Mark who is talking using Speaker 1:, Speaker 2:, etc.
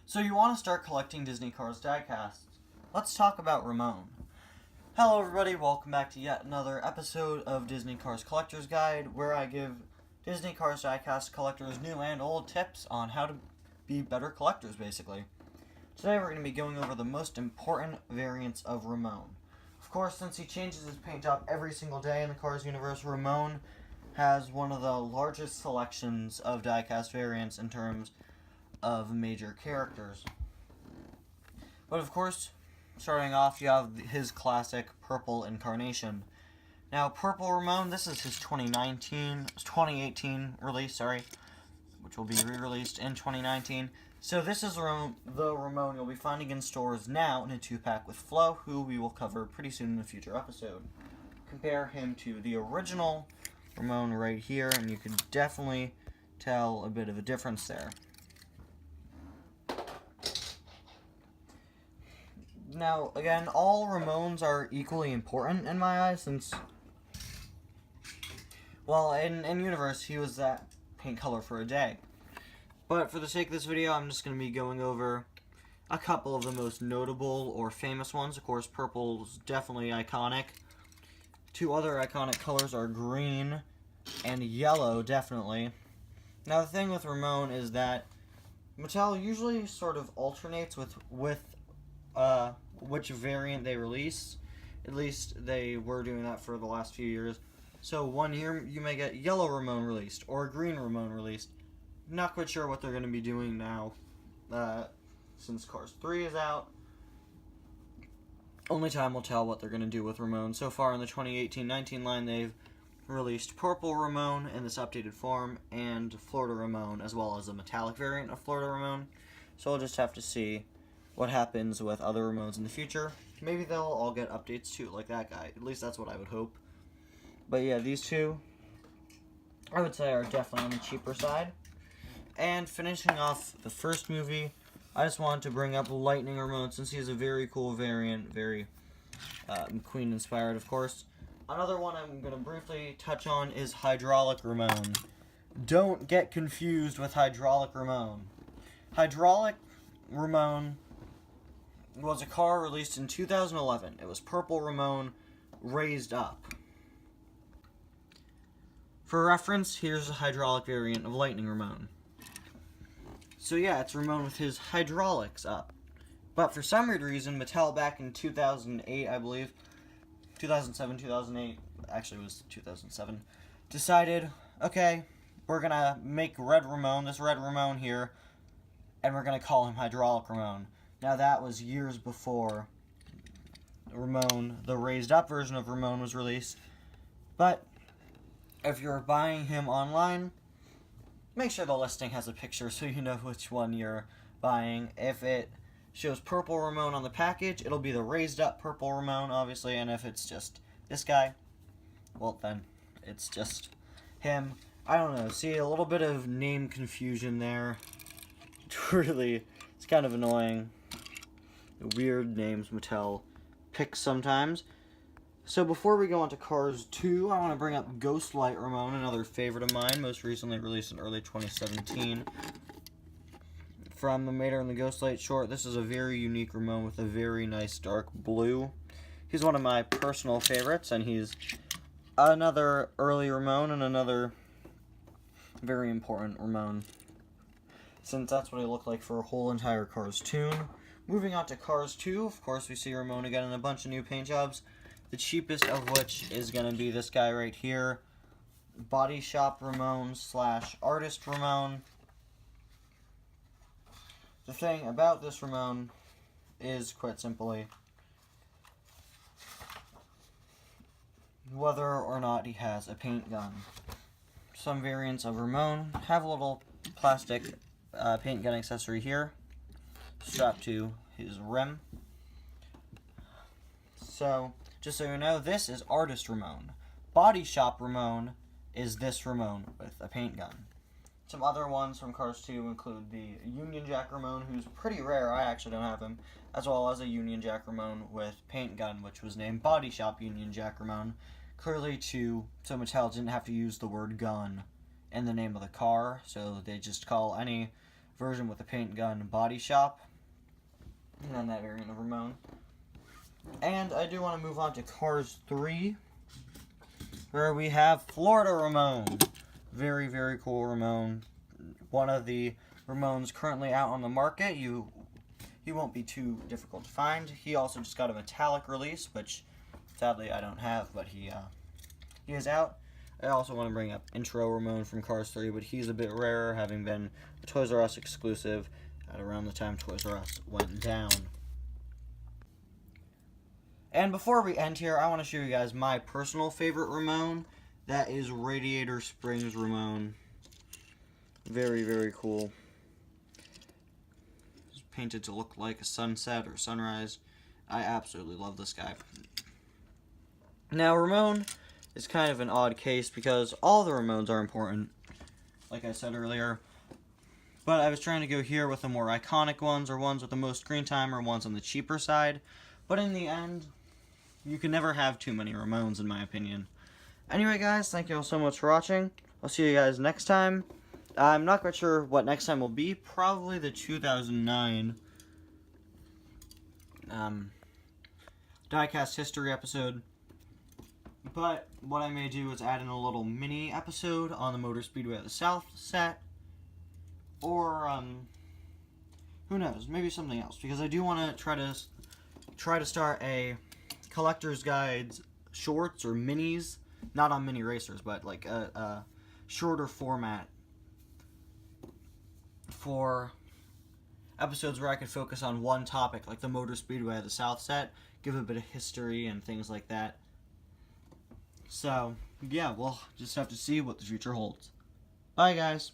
Speaker 1: So you want to start collecting Disney Cars diecasts. Let's talk about Ramone. Hello everybody, welcome back to yet another episode of Disney Cars Collector's Guide, where I give Disney Cars diecast collectors new and old tips on how to be better collectors, basically. Today we're going to be going over the most important variants of Ramone. Of course, since he changes his paint job every single day in the Cars universe, Ramone has one of the largest selections of diecast variants in terms of major characters. But of course, starting off, you have his classic purple incarnation. Now, Purple Ramone, this is his 2018 release, which will be re-released in 2019. So this is the Ramone you'll be finding in stores now in a 2-pack with Flo, who we will cover pretty soon in a future episode. Compare him to the original Ramone right here, and you can definitely tell a bit of a difference there. Now, again, all Ramones are equally important in my eyes, since, well, in Universe, he was that paint color for a day. But for the sake of this video, I'm just going to be going over a couple of the most notable or famous ones. Of course, purple's definitely iconic. Two other iconic colors are green and yellow, definitely. Now, the thing with Ramone is that Mattel usually sort of alternates with which variant they release. At least they were doing that for the last few years. So one year you may get yellow Ramone released or green Ramone released. Not quite sure what they're going to be doing now since Cars 3 is out. Only time will tell what they're going to do with Ramone. So far in the 2018-19 line, they've released Purple Ramone in this updated form and Florida Ramone, as well as a metallic variant of Florida Ramone. So we'll just have to see what happens with other Ramones in the future. Maybe they'll all get updates too, like that guy. At least that's what I would hope. But yeah, these two, I would say, are definitely on the cheaper side. And finishing off the first movie, I just wanted to bring up Lightning Ramone, since he has a very cool variant, very McQueen inspired, of course. Another one I'm going to briefly touch on is Hydraulic Ramone. Don't get confused with Hydraulic Ramone. Hydraulic Ramone was a car released in 2011. It was Purple Ramone raised up. For reference, here's a hydraulic variant of Lightning Ramone. So yeah, it's Ramone with his hydraulics up. But for some weird reason, Mattel back in 2008, I believe, 2007, 2008, actually it was 2007, decided, okay, we're gonna make Red Ramone, this Red Ramone here, and we're gonna call him Hydraulic Ramone. Now that was years before Ramone, the raised up version of Ramone, was released. But if you're buying him online, make sure the listing has a picture so you know which one you're buying. If it shows Purple Ramone on the package, it'll be the raised up Purple Ramone, obviously, and if it's just this guy, well then, it's just him. I don't know, see, a little bit of name confusion there. Really, it's kind of annoying. The weird names Mattel picks sometimes. So before we go on to Cars 2, I want to bring up Ghostlight Ramone, another favorite of mine, most recently released in early 2017. From the Mater and the Ghostlight short, this is a very unique Ramone with a very nice dark blue. He's one of my personal favorites, and he's another early Ramone and another very important Ramone, since that's what he looked like for a whole entire Cars tune. Moving on to Cars 2, of course we see Ramone again in a bunch of new paint jobs. The cheapest of which is going to be this guy right here, Body Shop Ramone / Artist Ramone. The thing about this Ramone is, quite simply, whether or not he has a paint gun. Some variants of Ramone have a little plastic paint gun accessory here, strapped to his rim. So, just so you know, this is Artist Ramone. Body Shop Ramone is this Ramone with a paint gun. Some other ones from Cars 2 include the Union Jack Ramone, who's pretty rare, I actually don't have him, as well as a Union Jack Ramone with paint gun, which was named Body Shop Union Jack Ramone, clearly so Mattel didn't have to use the word gun in the name of the car, so they just call any version with a paint gun body shop. And then that variant of Ramone. And I do want to move on to Cars 3, where we have Florida Ramone. Very, very cool Ramone. One of the Ramones currently out on the market. He won't be too difficult to find. He also just got a metallic release, which sadly I don't have, but he is out. I also want to bring up Intro Ramone from Cars 3, but he's a bit rarer, having been a Toys R Us exclusive at around the time Toys R Us went down. And before we end here, I want to show you guys my personal favorite Ramone. That is Radiator Springs Ramone. Very, very cool. It's painted to look like a sunset or sunrise. I absolutely love this guy. Now, Ramone is kind of an odd case because all the Ramones are important, like I said earlier. But I was trying to go here with the more iconic ones, or ones with the most screen time, or ones on the cheaper side. But in the end, you can never have too many Ramones, in my opinion. Anyway, guys, thank you all so much for watching. I'll see you guys next time. I'm not quite sure what next time will be. Probably the 2009 Diecast History episode. But what I may do is add in a little mini episode on the Motor Speedway of the South set. Or, who knows, maybe something else. Because I do want to try to start a collector's guides shorts or minis. Not on mini racers, but like a shorter format for episodes where I could focus on one topic, like the Motor Speedway of the South set, give a bit of history and things like that. So, yeah, we'll just have to see what the future holds. Bye, guys.